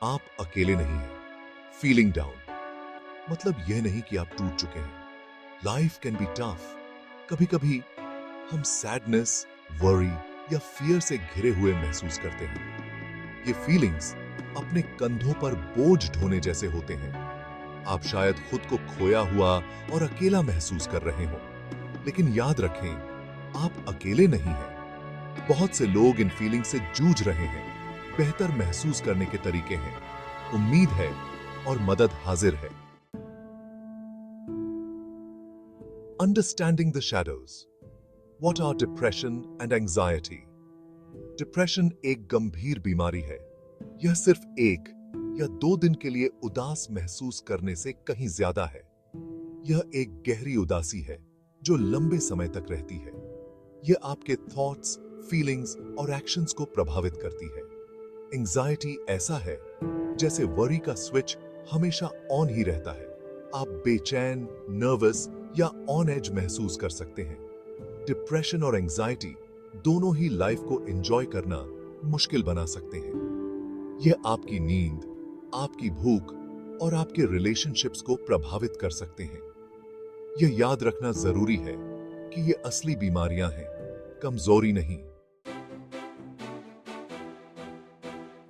आप अकेले नहीं हैं। फीलिंग डाउन मतलब यह नहीं कि आप टूट चुके हैं। Life can be tough. कभी कभी हम सैडनेस, वरी या फियर से घिरे हुए महसूस करते हैं। ये फीलिंग्स अपने कंधों पर बोझ ढोने जैसे होते हैं। आप शायद खुद को खोया हुआ और अकेला महसूस कर रहे हो, लेकिन याद रखें, आप अकेले नहीं हैं। बहुत से लोग इन फीलिंग से जूझ रहे हैं। बेहतर महसूस करने के तरीके हैं, उम्मीद है और मदद हाजिर है। Understanding the shadows. What are depression and anxiety? Depression एक गंभीर बीमारी है। यह सिर्फ 1 या 2 दिन के लिए उदास महसूस करने से कहीं ज्यादा है। यह एक गहरी उदासी है जो लंबे समय तक रहती है। यह आपके थॉट्स, फीलिंग्स और एक्शंस को प्रभावित करती है। एंजाइटी ऐसा है जैसे वरी का स्विच हमेशा ऑन ही रहता है। आप बेचैन, नर्वस या ऑन एज महसूस कर सकते हैं। डिप्रेशन और एंजाइटी दोनों ही लाइफ को एंजॉय करना मुश्किल बना सकते हैं। यह आपकी नींद, आपकी भूख और आपके रिलेशनशिप्स को प्रभावित कर सकते हैं। यह याद रखना जरूरी है कि ये असली बीमारियां हैं, कमजोरी नहीं।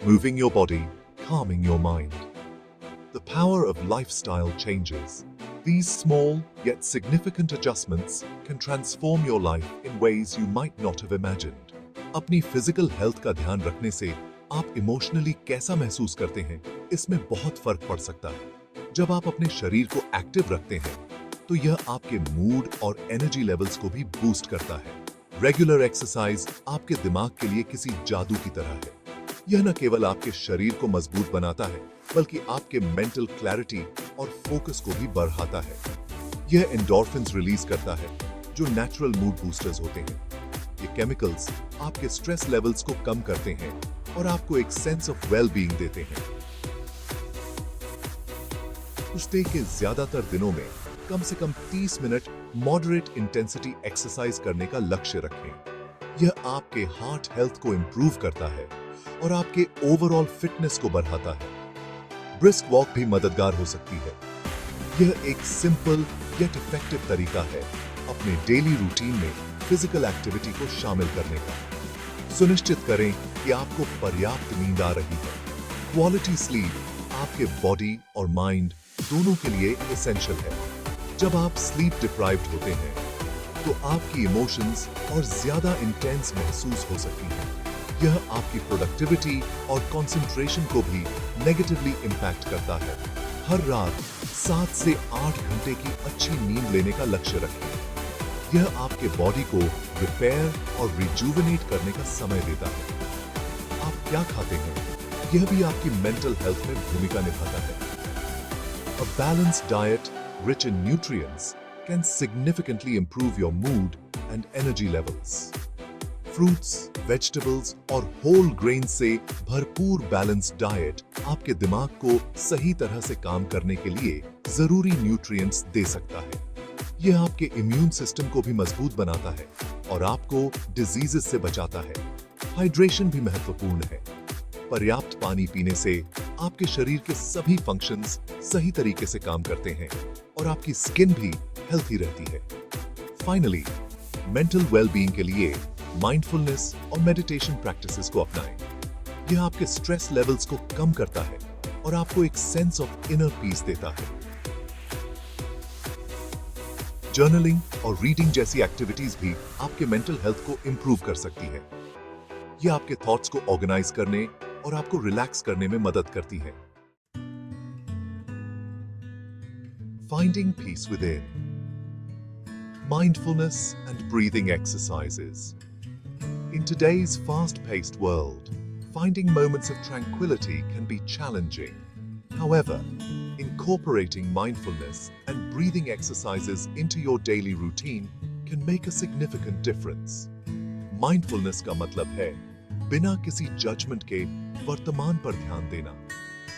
Moving your body, calming your mind. The power of lifestyle changes. These small yet significant adjustments can transform your life in ways you might not have imagined. अपनी फिजिकल हेल्थ का ध्यान रखने से आप इमोशनली कैसा महसूस करते हैं, इसमें बहुत फर्क पड़ सकता है। जब आप अपने शरीर को एक्टिव रखते हैं, तो यह आपके मूड और एनर्जी लेवल्स को भी बूस्ट करता है। रेगुलर एक्सरसाइज आपके दिमाग के लिए किसी जादू की तरह है। यह न केवल आपके शरीर को मजबूत बनाता है, बल्कि आपके मेंटल क्लैरिटी और फोकस को भी बढ़ाता है। यह एंडोर्फिन्स रिलीज करता है, जो नेचुरल मूड बूस्टर्स होते हैं। ये केमिकल्स आपके स्ट्रेस लेवल्स को कम करते हैं और आपको एक सेंस ऑफ वेल बीइंग देते हैं। हफ्ते के ज्यादातर दिनों में कम से कम 30 मिनट मॉडरेट इंटेंसिटी एक्सरसाइज करने का लक्ष्य रखें। यह आपके हार्ट हेल्थ को इंप्रूव करता है और आपके ओवरऑल फिटनेस को बढ़ाता है। ब्रिस्क वॉक भी मददगार हो सकती है। यह एक सिंपल येट इफेक्टिव तरीका है अपने डेली रूटीन में फिजिकल एक्टिविटी को शामिल करने का। सुनिश्चित करें कि आपको पर्याप्त नींद आ रही है। क्वालिटी स्लीप आपके बॉडी और माइंड दोनों के लिए एसेंशियल है। जब आप स्लीप डिप्राइव्ड होते हैं, तो आपकी इमोशंस और ज्यादा इंटेंस महसूस हो सकती हैं। यह आपकी प्रोडक्टिविटी और कंसंट्रेशन को भी नेगेटिवली इंपैक्ट करता है। हर रात 7 से 8 घंटे की अच्छी नींद लेने का लक्ष्य रखें। यह आपके बॉडी को रिपेयर और रिजुविनेट करने का समय देता है। आप क्या खाते हैं, यह भी आपकी मेंटल हेल्थ में भूमिका निभाता है। A balanced diet rich in nutrients can significantly improve your mood and energy levels. Fruits, vegetables और होल ग्रेन से भरपूर बैलेंस्ड डाइट आपके दिमाग को सही तरह से काम करने के लिए जरूरी न्यूट्रिएंट्स दे सकता है। यह आपके इम्यून सिस्टम को भी मजबूत बनाता है और आपको डिजीजेस से बचाता है। हाइड्रेशन भी महत्वपूर्ण है। पर्याप्त पानी पीने से आपके शरीर के सभी फंक्शंस सही तरीके से काम करते हैं और आपकी स्किन भी हेल्थी रहती है। फाइनली, मेंटल वेलबीइंग के लिए माइंडफुलनेस और मेडिटेशन प्रैक्टिसेस को अपनाएं। यह आपके स्ट्रेस लेवल्स को कम करता है और आपको एक सेंस ऑफ इनर पीस देता है। जर्नलिंग और रीडिंग जैसी एक्टिविटीज भी आपके मेंटल हेल्थ को इंप्रूव कर सकती है। यह आपके थॉट्स को ऑर्गेनाइज करने और आपको रिलैक्स करने में मदद करती है। Finding peace with in. Mindfulness and breathing exercises. In today's fast-paced world, finding moments of tranquility can be challenging. However, incorporating mindfulness and breathing exercises into your daily routine can make a significant difference. Mindfulness का मतलब है बिना किसी judgement के वर्तमान पर ध्यान देना।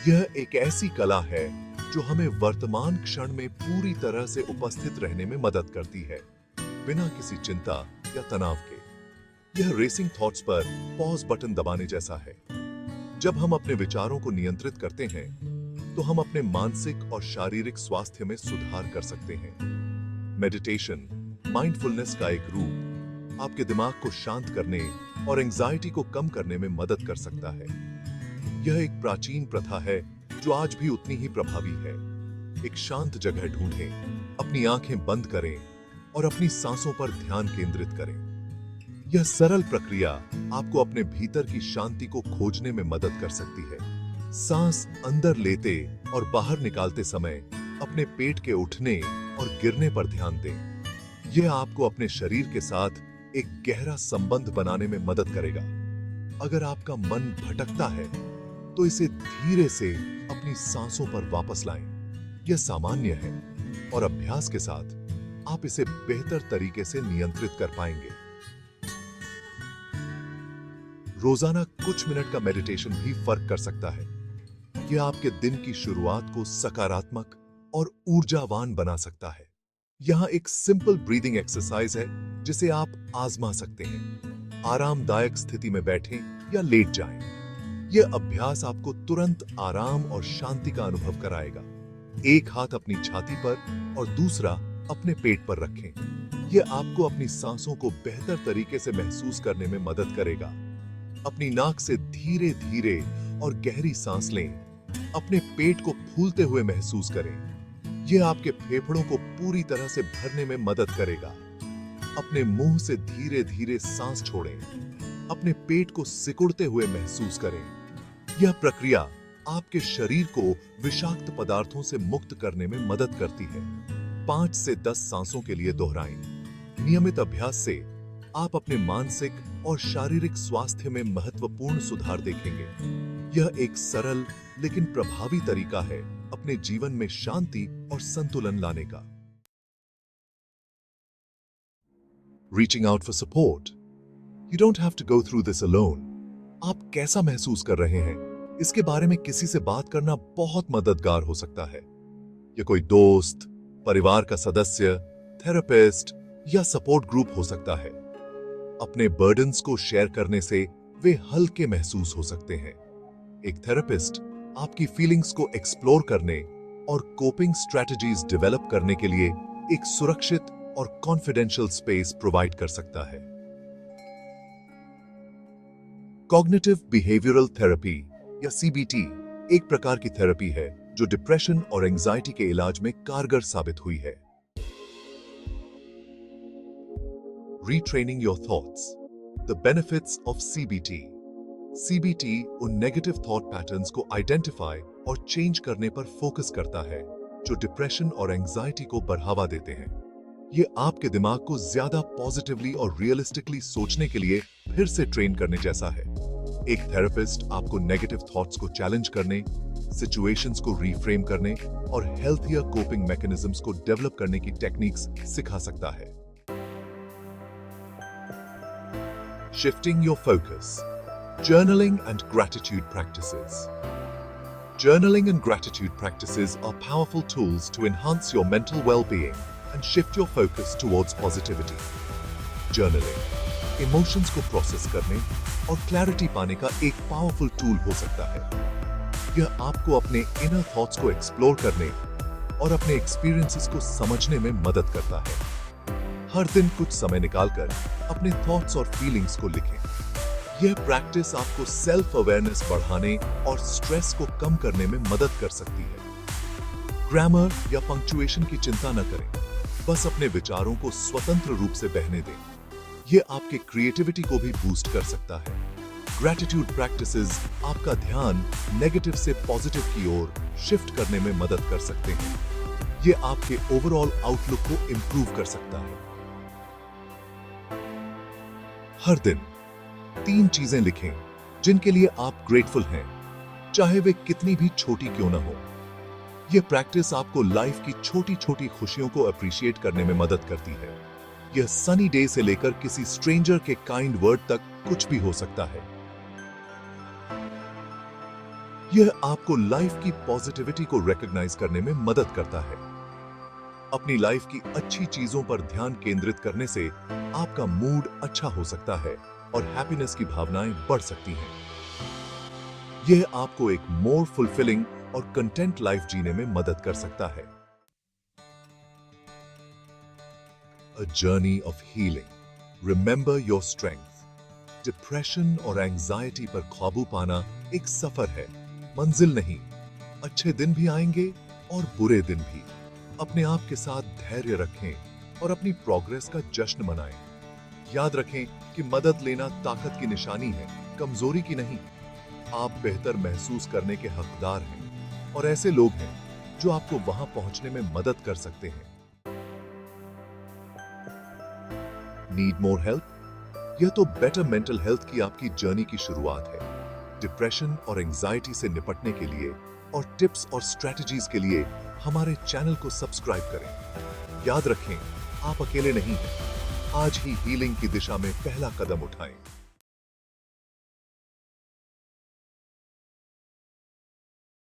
यह एक ऐसी कला है जो हमें वर्तमान क्षण में पूरी तरह से उपस्थित रहने में मदद करती है, बिना किसी चिंता या तनाव के। यह रेसिंग थॉट्स पर पॉज बटन दबाने जैसा है। जब हम अपने विचारों को नियंत्रित करते हैं, तो हम अपने मानसिक और शारीरिक स्वास्थ्य में सुधार कर सकते हैं। मेडिटेशन, माइंडफुलनेस का एक रूप, आपके दिमाग को शांत करने और एंजाइटी को कम करने में मदद कर सकता है। यह एक प्राचीन प्रथा है जो आज भी उतनी ही प्रभावी है। एक शांत जगह ढूंढें, अपनी आंखें बंद करें और अपनी सांसों पर ध्यान केंद्रित करें। यह सरल प्रक्रिया आपको अपने भीतर की शांति को खोजने में मदद कर सकती है। सांस अंदर लेते और बाहर निकालते समय अपने पेट के उठने और गिरने पर ध्यान दें। यह आपको अपने शरीर के साथ एक गहरा संबंध बनाने में मदद करेगा। अगर आपका मन भटकता है, तो इसे धीरे से अपनी सांसों पर वापस लाएं। यह सामान्य है और अभ्यास के साथ आप इसे बेहतर तरीके से नियंत्रित कर पाएंगे। रोजाना कुछ मिनट का मेडिटेशन भी फर्क कर सकता है। यह आपके दिन की शुरुआत को सकारात्मक और ऊर्जावान बना सकता है। यहां एक सिंपल ब्रीदिंग एक्सरसाइज है जिसे आप आजमा सकते हैं। आरामदायक स्थिति में बैठें या लेट जाएं। यह अभ्यास आपको तुरंत आराम और शांति का अनुभव कराएगा। एक हाथ अपनी छाती पर और दूसरा अपने पेट पर रखें। यह आपको अपनी सांसों को बेहतर तरीके से महसूस करने में मदद करेगा। अपनी नाक से धीरे धीरे और गहरी सांस लें। अपने पेट को फूलते हुए महसूस करें। यह आपके फेफड़ों को पूरी तरह से भरने में मदद करेगा। अपने मुंह से धीरे धीरे सांस छोड़ें। अपने पेट को सिकुड़ते हुए महसूस करें। यह प्रक्रिया आपके शरीर को विषाक्त पदार्थों से मुक्त करने में मदद करती है। 5 से 10 सांसों के लिए दोहराएं। नियमित अभ्यास से आप अपने मानसिक और शारीरिक स्वास्थ्य में महत्वपूर्ण सुधार देखेंगे। यह एक सरल लेकिन प्रभावी तरीका है अपने जीवन में शांति और संतुलन लाने का। Reaching out for support. You don't have to go through this alone. आप कैसा महसूस कर रहे हैं, इसके बारे में किसी से बात करना बहुत मददगार हो सकता है। यह कोई दोस्त, परिवार का सदस्य, थेरेपिस्ट या सपोर्ट ग्रुप हो सकता है। अपने बर्डन्स को शेयर करने से वे हल्के महसूस हो सकते हैं। एक थेरेपिस्ट आपकी फीलिंग्स को एक्सप्लोर करने और कोपिंग स्ट्रेटजीज डेवलप करने के लिए एक सुरक्षित और कॉन्फिडेंशियल स्पेस प्रोवाइड कर सकता है। कॉग्निटिव बिहेवियरल थेरेपी या सीबीटी एक प्रकार की थेरेपी है जो डिप्रेशन और एंजाइटी के इलाज में कारगर साबित हुई है। Retraining your thoughts. The benefits of CBT. CBT उन नेगेटिव थॉट पैटर्न्स को आइडेंटिफाई और चेंज करने पर फोकस करता है जो डिप्रेशन और एंजाइटी को बढ़ावा देते हैं। ये आपके दिमाग को ज्यादा पॉजिटिवली और रियलिस्टिकली सोचने के लिए फिर से ट्रेन करने जैसा है। एक थेरेपिस्ट आपको नेगेटिव थॉट्स को चैलेंज करने, सिचुएशंस को रीफ्रेम करने और हेल्थियर कोपिंग मैकेनिज्म्स को डेवलप करने की टेक्निक्स सिखा सकता है। Shifting your focus. Journaling and gratitude practices. Journaling and gratitude practices are powerful tools to enhance your mental well-being and shift your focus towards positivity. Journaling emotions को process करने और clarity पाने का एक पावरफुल टूल हो सकता है। यह आपको अपने इनर थॉट्स को एक्सप्लोर करने और अपने एक्सपीरियंसेस को समझने में मदद करता है। हर दिन कुछ समय निकालकर अपने थॉट्स और फीलिंग्स को लिखें। यह प्रैक्टिस आपको सेल्फ अवेयरनेस बढ़ाने और स्ट्रेस को कम करने में मदद कर सकती है। ग्रामर या पंक्चुएशन की चिंता न करें, बस अपने विचारों को स्वतंत्र रूप से बहने दें। यह आपके क्रिएटिविटी को भी बूस्ट कर सकता है। ग्रैटिट्यूड प्रैक्टिसेस आपका ध्यान नेगेटिव से पॉजिटिव की ओर शिफ्ट करने में मदद कर सकते हैं। यह आपके ओवरऑल आउटलुक को इंप्रूव कर सकता है। हर दिन 3 चीजें लिखें जिनके लिए आप ग्रेटफुल हैं, चाहे वे कितनी भी छोटी क्यों ना हो। यह प्रैक्टिस आपको लाइफ की छोटी छोटी खुशियों को अप्रिशिएट करने में मदद करती है। यह सनी डे से लेकर किसी स्ट्रेंजर के काइंड वर्ड तक कुछ भी हो सकता है। यह आपको लाइफ की पॉजिटिविटी को रिकॉग्नाइज करने में मदद करता है। अपनी लाइफ की अच्छी चीजों पर ध्यान केंद्रित करने से आपका मूड अच्छा हो सकता है और हैप्पीनेस की भावनाएं बढ़ सकती हैं। यह आपको एक मोर फुलफिलिंग और कंटेंट लाइफ जीने में मदद कर सकता है। A journey of healing. Remember your strength. Depression और एंजाइटी पर काबू पाना एक सफर है, मंजिल नहीं। अच्छे दिन भी आएंगे और बुरे दिन भी। अपने आप के साथ धैर्य रखें और अपनी प्रोग्रेस का जश्न मनाएं। याद रखें कि मदद लेना ताकत की निशानी है, कमजोरी की नहीं। आप बेहतर महसूस करने के हकदार हैं और ऐसे लोग हैं जो आपको वहां पहुंचने में मदद कर सकते हैं। Need more help? यह तो बेटर मेंटल हेल्थ की आपकी जर्नी की शुरुआत है। डिप्रेशन और एंजाइटी से निपटने के लिए और टिप्स और स्ट्रेटजीज के लिए हमारे चैनल को सब्सक्राइब करें। याद रखें, आप अकेले नहीं हैं। आज ही हीलिंग की दिशा में पहला कदम उठाएं।